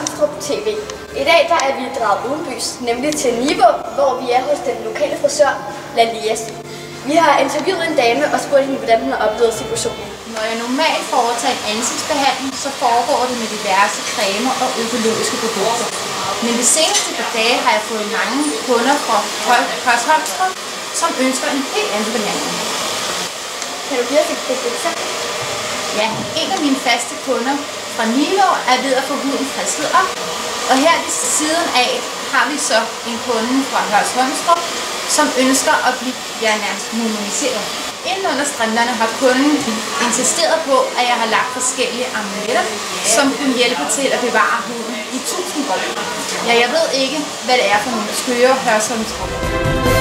Hørsholmstrup TV. I dag der er vi draget udenbys, nemlig til Niveau, hvor vi er hos den lokale frisør, Lalias. Vi har interviewet en dame og spurgt hende, hvordan hun har oplevet situationen. Når jeg normalt foretager en ansigtsbehandling, så foregår det med diverse cremer og økologiske produkter. Men de seneste par dage har jeg fået mange kunder fra Hørsholmstrup, som ønsker en helt anden behandling. Kan du give os et eksempel? Ja, en af mine faste kunder fra Niveau er ved at få huden frisket op. Og her ved siden af har vi så en kunde fra Hørsholmstrup, som ønsker at blive nærmest monomiseret. Inden under strimlerne har kunden insisteret på, at jeg har lagt forskellige amuletter, som kunne hjælpe til at bevare huden i 1000 år. Ja, jeg ved ikke, hvad det er for nogle skøre Hørsholmstrup.